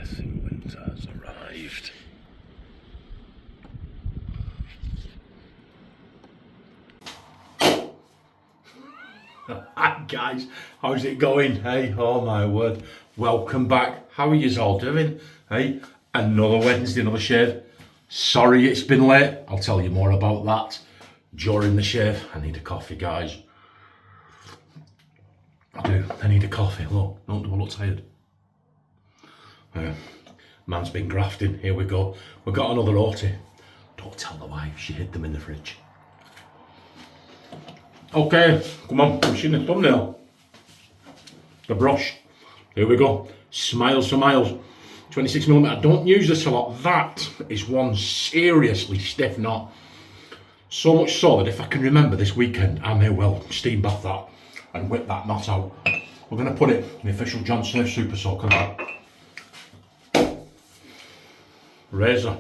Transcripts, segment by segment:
depressing winter has arrived. Hi guys, how's it going? Hey, oh my word, welcome back. How are yous all doing? Hey, another Wednesday, another shave. Sorry it's been late, I'll tell you more about that during the shave. I need a coffee, guys. I need a coffee. Look, do I look tired? Man's been grafting, here we go. We've got another Orty. Don't tell the wife, she hid them in the fridge. Okay, come on, we've seen the thumbnail. The brush, here we go. Smiles for miles, 26mm. I don't use this a lot. That is one seriously stiff knot. So much so that if I can remember this weekend, I may well steam bath that and whip that knot out. We're going to put it in the official John Surf Super Soaker. Razor.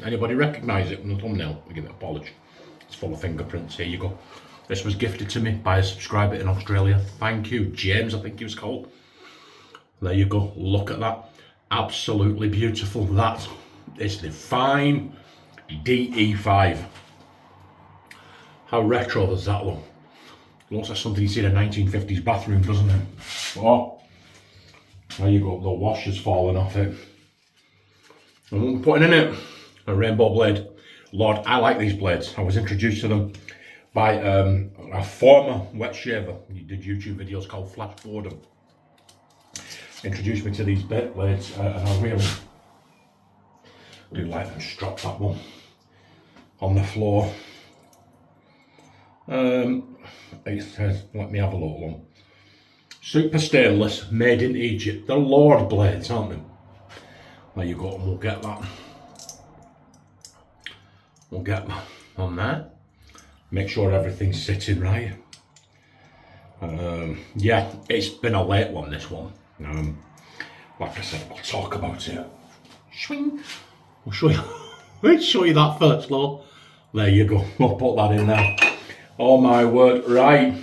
Anybody recognise it from the thumbnail? We give it a polish. It's full of fingerprints. Here you go. This was gifted to me by a subscriber in Australia. Thank you, James, I think he was called. There you go. Look at that. Absolutely beautiful. That is the fine DE5. How retro does that look? Looks like something you see in a 1950s bathroom, doesn't it? Oh, there you go. The wash has fallen off it. And what we're putting in it, a rainbow blade. Lord, I like these blades. I was introduced to them by a former wet shaver. He did YouTube videos called Flash Boredom. Introduced me to these blades, and I really do like them. Just drop that one on the floor. It says, let me have a look one. Super stainless, made in Egypt. They're Lord blades, aren't they? There you go, and we'll get that. We'll get that on there. Make sure everything's sitting right. Yeah, it's been a late one, this one. Like I said, I'll talk about it. Swing. I'll show you. Let's show you that first, Lord. There you go. We'll put that in there. Oh my word, right.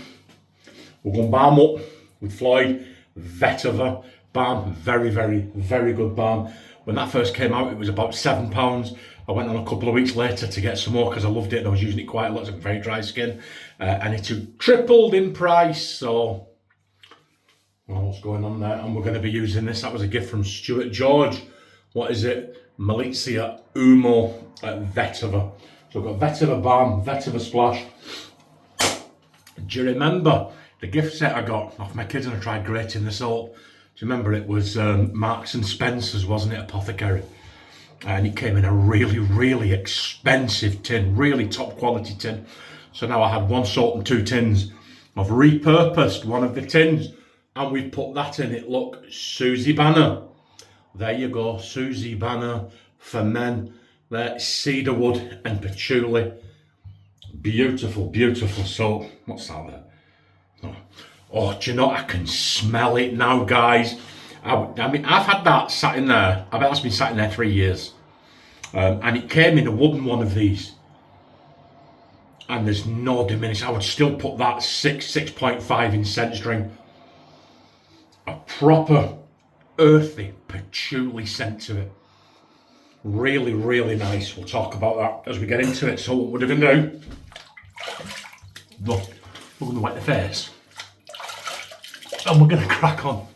We're going balm up with Floyd Vetiver balm. Very, very, very good balm. When that first came out, it was about £7. I went on a couple of weeks later to get some more because I loved it and I was using it quite a lot. It's a very dry skin. And it tripled in price. So, well, what's going on there? And we're going to be using this. That was a gift from Stuart George. What is it? Malizia Umo Vetiver. So we've got Vetiver balm, Vetiver splash. Do you remember the gift set I got off my kids and I tried grating the salt? Do you remember it was Marks and Spencer's, wasn't it? Apothecary. And it came in a really, really expensive tin, really top quality tin. So now I had one salt and two tins. I've repurposed one of the tins and we've put that in it. Look, Susie Banner. There you go, Susie Banner for men. There, Cedarwood and Patchouli. Beautiful, beautiful salt. What's that there? Oh, do you know, I can smell it now, guys. I mean, I've had that sat in there. I bet that's been sat in there 3 years. And it came in a wooden one of these. And there's no diminish. I would still put that 6.5 in scent string. A proper earthy patchouli scent to it. Really, really nice. We'll talk about that as we get into it. So what we're going to do, look, we're going to wet the face. And we're going to crack on.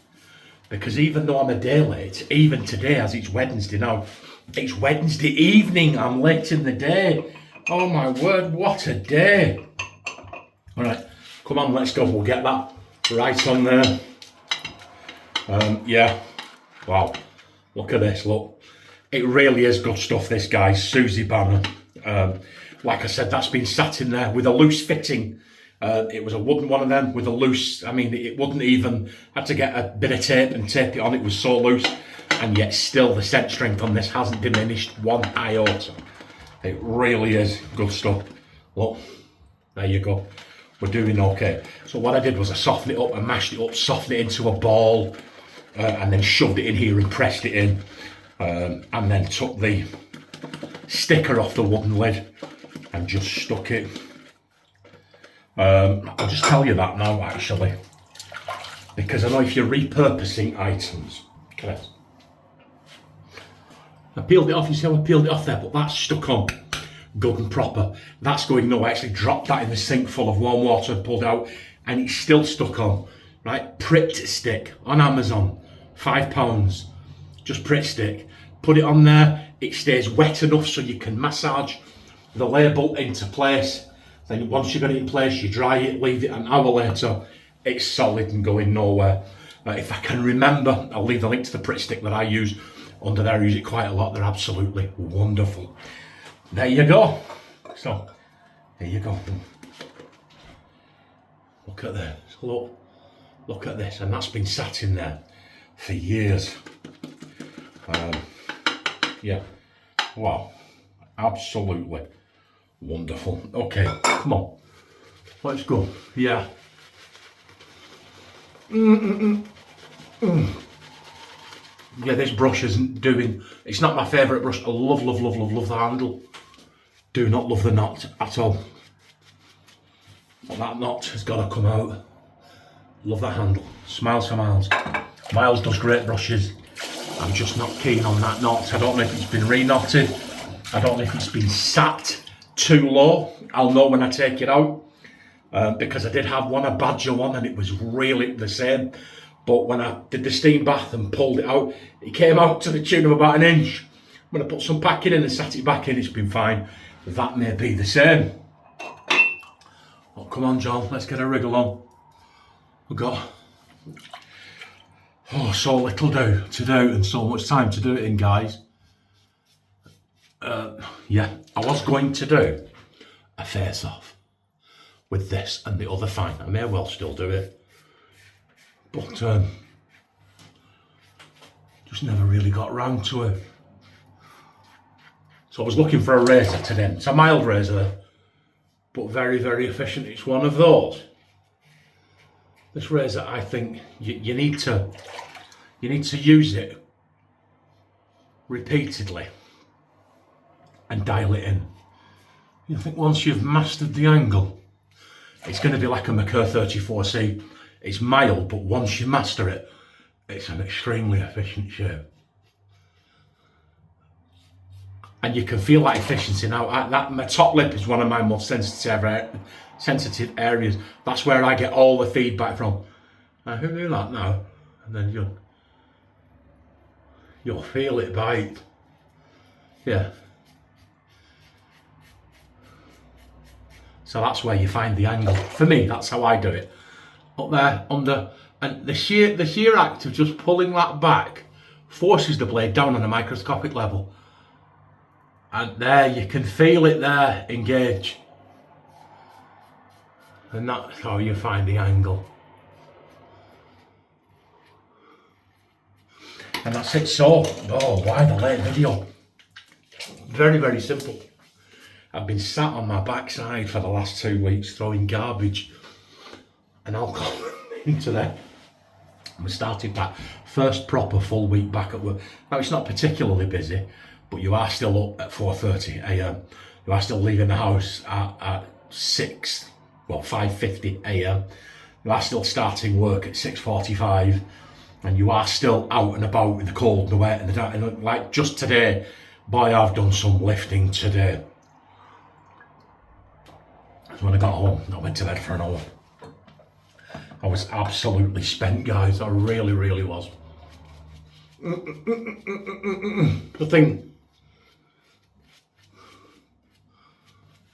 Because even though I'm a day late, even today, as it's Wednesday now, it's Wednesday evening, I'm late in the day. Oh my word, what a day. All right, come on, let's go. We'll get that right on there. Yeah, wow, look at this, look. It really is good stuff, this, guys. Susie Banner. Like I said, that's been sat in there with a loose fitting. It was a wooden one of them with a loose, I mean, it wouldn't even, had to get a bit of tape and tape it on. It was so loose. And yet still the scent strength on this hasn't diminished one iota. It really is good stuff. Look, there you go. We're doing okay. So what I did was I softened it up and mashed it up, softened it into a ball, and then shoved it in here and pressed it in. And then took the sticker off the wooden lid and just stuck it. I'll just tell you that now, actually, because I know if you're repurposing items, correct? I peeled it off, you see how I peeled it off there, but that's stuck on good and proper. That's going no, I actually dropped that in the sink full of warm water and pulled out, and it's still stuck on. Right, Pritt stick on Amazon, £5, just Pritt stick. Put it on there, it stays wet enough so you can massage the label into place. Then once you've got it in place, you dry it, leave it an hour later, it's solid and going nowhere. If I can remember, I'll leave the link to the Pritt stick that I use under there. I use it quite a lot, they're absolutely wonderful. There you go. So, there you go. Look at this, look at this, and that's been sat in there for years. Yeah, wow, absolutely wonderful. Okay, come on, let's go. Yeah. Yeah, this brush isn't doing, it's not my favourite brush. I love the handle. Do not love the knot at all. But that knot has got to come out. Love that handle. Smiles for Miles. Miles does great brushes. I'm just not keen on that knot. I don't know if it's been re-knotted. I don't know if it's been sat too low. I'll know when I take it out. Because I did have one, a Badger one, and it was really the same. But when I did the steam bath and pulled it out, it came out to the tune of about 1 inch. When I put some packing in and sat it back in, it's been fine. That may be the same. Oh, come on, John, let's get a wriggle on. We've got so little to do and so much time to do it in, guys. Yeah, I was going to do a face off with this and the other fine. I may well still do it, but just never really got round to it. So I was looking for a razor today. It's a mild razor, but very, very efficient. It's one of those. This razor, I think you need to use it repeatedly and dial it in. You think once you've mastered the angle, it's going to be like a Merkur 34C. It's mild, but once you master it, it's an extremely efficient shave. And you can feel that efficiency now. My top lip is one of my most sensitive areas. That's where I get all the feedback from. Now, who knew that now? And then you'll feel it bite. Yeah. So that's where you find the angle. For me, that's how I do it. Up there, under, and the sheer act of just pulling that back forces the blade down on a microscopic level. And there, you can feel it there, engage. And that's how you find the angle. And that's it. So, why the late video? Very, very simple. I've been sat on my backside for the last 2 weeks throwing garbage and alcohol into there. We started back, first proper full week back at work. Now, it's not particularly busy, but you are still up at 4:30 a.m. You are still leaving the house at 5:50 a.m. You are still starting work at 6:45, and you are still out and about in the cold and the wet and the dark. And like just today, boy, I've done some lifting today. So when I got home, I went to bed for an hour. I was absolutely spent, guys. I really, really was. The thing,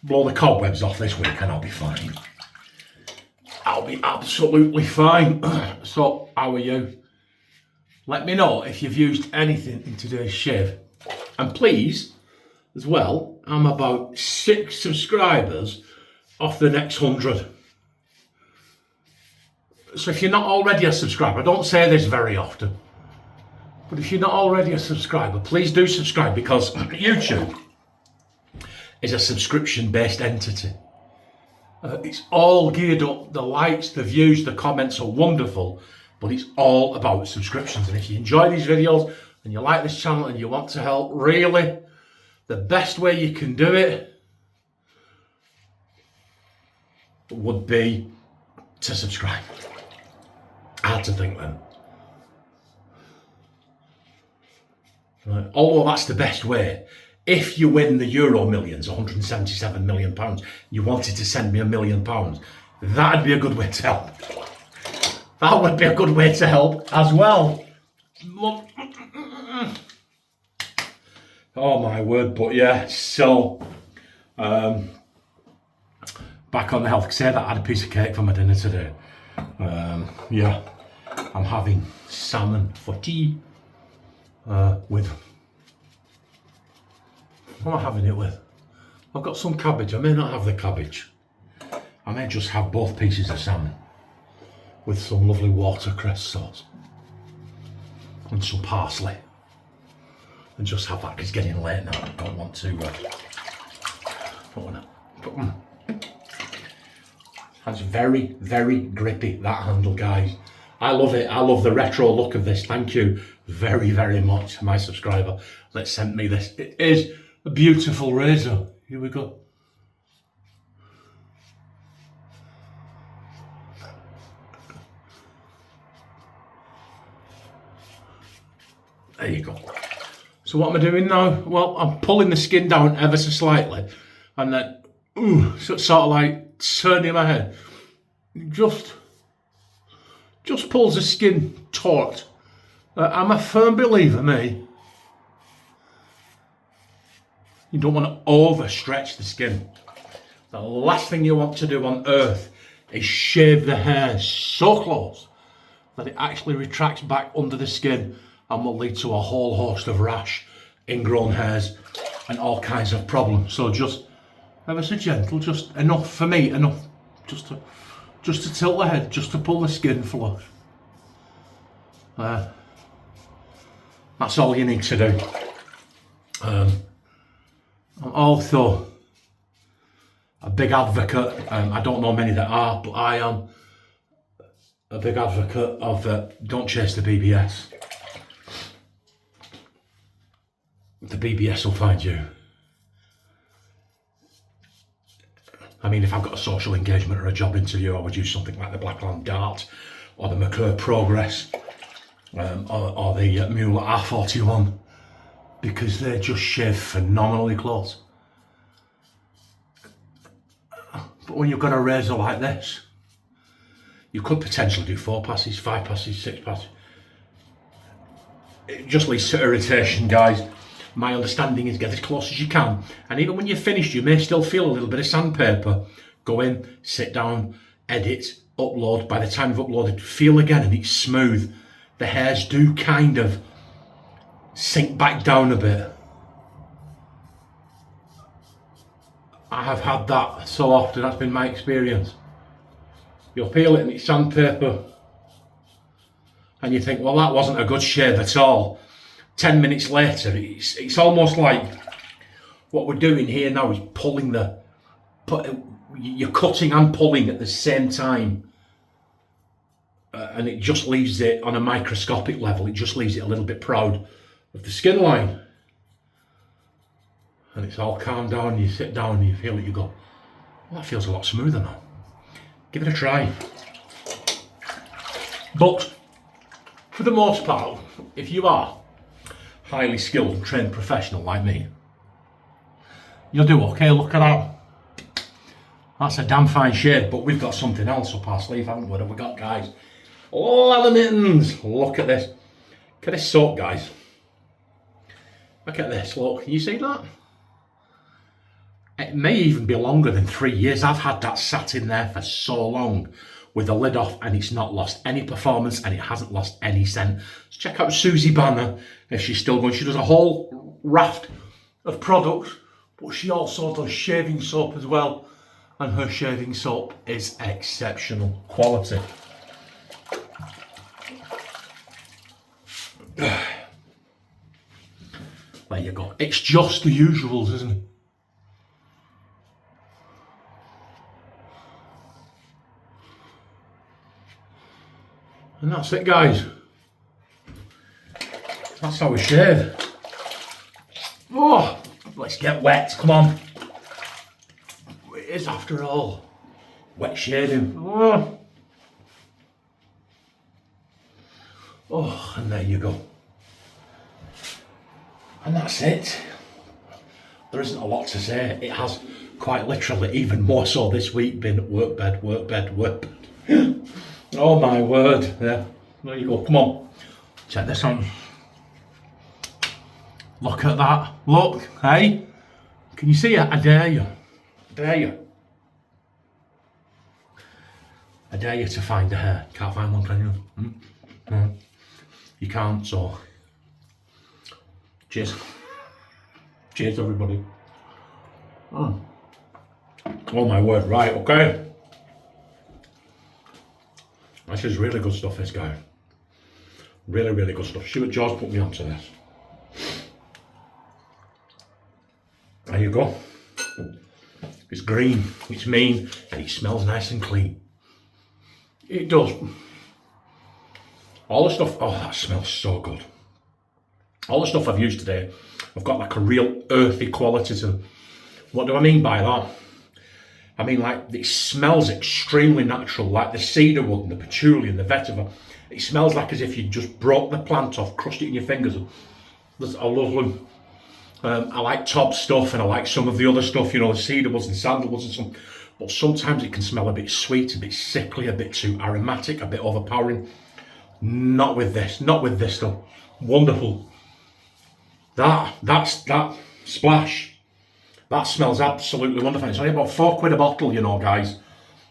blow the cobwebs off this week and I'll be fine. I'll be absolutely fine. So, how are you? Let me know if you've used anything in today's shave. And please, as well, I'm about 6 subscribers off the next 100. So if you're not already a subscriber, I don't say this very often, but if you're not already a subscriber, please do subscribe, because YouTube is a subscription-based entity. It's all geared up, the likes, the views, the comments are wonderful, but it's all about subscriptions. And if you enjoy these videos and you like this channel and you want to help, really, the best way you can do it would be to subscribe. I had to think then. Right. Although that's the best way. If you win the Euro Millions, £177 million, you wanted to send me £1 million, that'd be a good way to help. That would be a good way to help as well. Oh my word, but yeah, so back on the health, say that I had a piece of cake for my dinner today. Yeah, I'm having salmon for tea with, what am I having it with? I've got some cabbage. I may not have the cabbage. I may just have both pieces of salmon with some lovely watercress sauce and some parsley, and just have that, because it's getting late now. I don't want to That's very, very grippy, that handle, guys. I love it. I love the retro look of this. Thank you very, very much, my subscriber that sent me this. It is a beautiful razor. Here we go. There you go. So what am I doing now? Well, I'm pulling the skin down ever so slightly, and then so it's sort of like turning my head. Just pulls the skin taut. I'm a firm believer, me. You don't want to overstretch the skin. The last thing you want to do on earth is shave the hair so close that it actually retracts back under the skin and will lead to a whole host of rash, ingrown hairs, and all kinds of problems. So just ever so gentle, just enough for me, enough just to tilt the head, just to pull the skin flush. That's all you need to do. I'm also a big advocate, I don't know many that are, but I am a big advocate of don't chase the BBS. The BBS will find you. I mean, if I've got a social engagement or a job interview, I would use something like the Blackland Dart or the McClure Progress or the Mueller R41, because they just shave phenomenally close. But when you've got a razor like this, you could potentially do 4 passes, 5 passes, 6 passes. It just leads to irritation, guys. My understanding is get as close as you can, and even when you're finished you may still feel a little bit of sandpaper. Go in, sit down, edit, upload. By the time you've uploaded, feel again and it's smooth. The hairs do kind of sink back down a bit. I have had that so often, that's been my experience. You'll peel it and it's sandpaper and you think, well, that wasn't a good shave at all. 10 minutes later, it's almost like what we're doing here now is you're cutting and pulling at the same time, and it just leaves it on a microscopic level. It just leaves it a little bit proud of the skin line, and it's all calmed down. You sit down and you feel it. You go, well, that feels a lot smoother now. Give it a try. But for the most part, if you are highly skilled and trained professional like me, you'll do okay. Look at that. That's a damn fine shade, but we've got something else up our sleeve, haven't we? What have we got, guys? Leather mittens. Look at this. Look at this soap, guys. Look at this, look. Can you see that? It may even be longer than 3 years. I've had that sat in there for so long with the lid off, and it's not lost any performance and it hasn't lost any scent. Let's check out Susie Banner if she's still going. She does a whole raft of products, but she also does shaving soap as well, and her shaving soap is exceptional quality. There you go. It's just the usuals, isn't it? And that's it, guys. That's how we shave. Oh, let's get wet, come on. It is, after all, wet shaving. Oh, and there you go. And that's it. There isn't a lot to say. It has quite literally, even more so this week, been work, bed, work, bed, work, bed. Oh my word. Yeah, there you go. Come on. Check this on. Look at that. Look, hey? Can you see it? I dare you. I dare you. I dare you to find a hair. Can't find one, can you? No. You can't, so... Cheers. Cheers, everybody. Oh my word, right, okay. This is really good stuff, this guy. Really, really good stuff. Stuart George put me onto this. There you go. It's green, it's mean, and it smells nice and clean. It does. All the stuff, oh, that smells so good. All the stuff I've used today, I've got like a real earthy quality to them. What do I mean by that? I mean, like, it smells extremely natural, like the cedarwood and the patchouli and the vetiver. It smells like as if you just broke the plant off, crushed it in your fingers. I love them. I like top stuff, and I like some of the other stuff, you know, the cedarwoods and sandalwoods and some. But sometimes it can smell a bit sweet, a bit sickly, a bit too aromatic, a bit overpowering. Not with this, not with this stuff. Wonderful. That splash, that smells absolutely wonderful. It's only about £4 a bottle, you know, guys.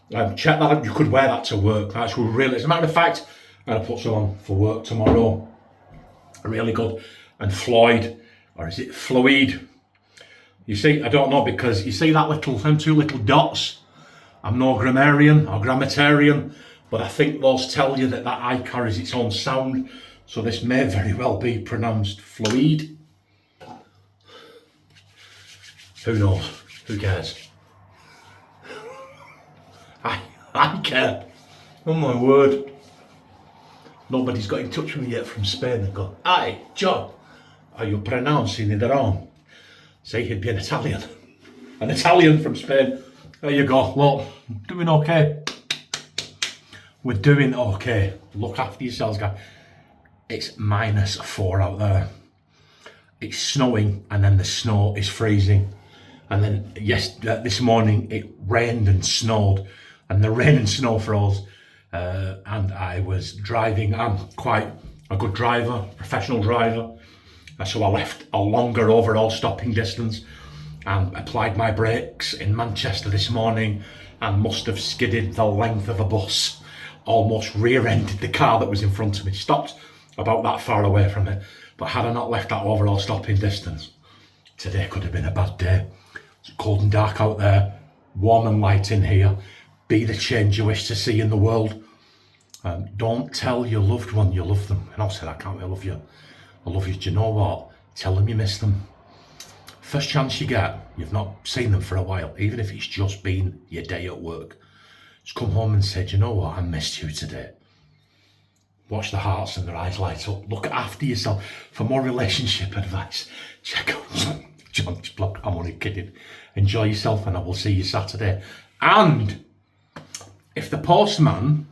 Check that out. You could wear that to work. That's really, as a matter of fact, I'm going to put some on for work tomorrow. Really good. And Floyd, or is it Floyd? You see, I don't know, because you see that little, them two little dots? I'm no grammarian or grammatarian, but I think those tell you that that I carries its own sound. So this may very well be pronounced Floyd. Who knows? Who cares? I care. Oh my word. Nobody's got in touch with me yet from Spain and go, "Aye, John, are you pronouncing it wrong?" Say he'd be an Italian. An Italian from Spain. There you go. Look, doing okay. We're doing okay. Look after yourselves, guys. It's -4 out there. It's snowing, and then the snow is freezing. And then, yes, this morning it rained and snowed, and the rain and snow froze. And I was driving. I'm quite a good driver, professional driver. So I left a longer overall stopping distance and applied my brakes in Manchester this morning and must have skidded the length of a bus. Almost rear-ended the car that was in front of me. Stopped about that far away from it. But had I not left that overall stopping distance, today could have been a bad day. It's cold and dark out there, warm and light in here. Be the change you wish to see in the world. Don't tell your loved one you love them. And I'll say, I can't, I love you. I love you. Do you know what? Tell them you miss them. First chance you get, you've not seen them for a while, even if it's just been your day at work. Just come home and say, do you know what? I missed you today. Watch the hearts and their eyes light up. Look after yourself. For more relationship advice, check out John's blog. I'm only kidding. Enjoy yourself, and I will see you Saturday. And if the postman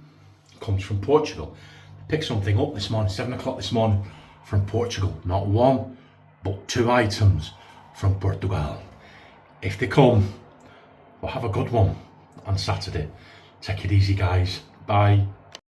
comes from Portugal, pick something up this morning, 7 o'clock this morning, from Portugal. Not one, but 2 items from Portugal. If they come, we'll have a good one on Saturday. Take it easy, guys. Bye.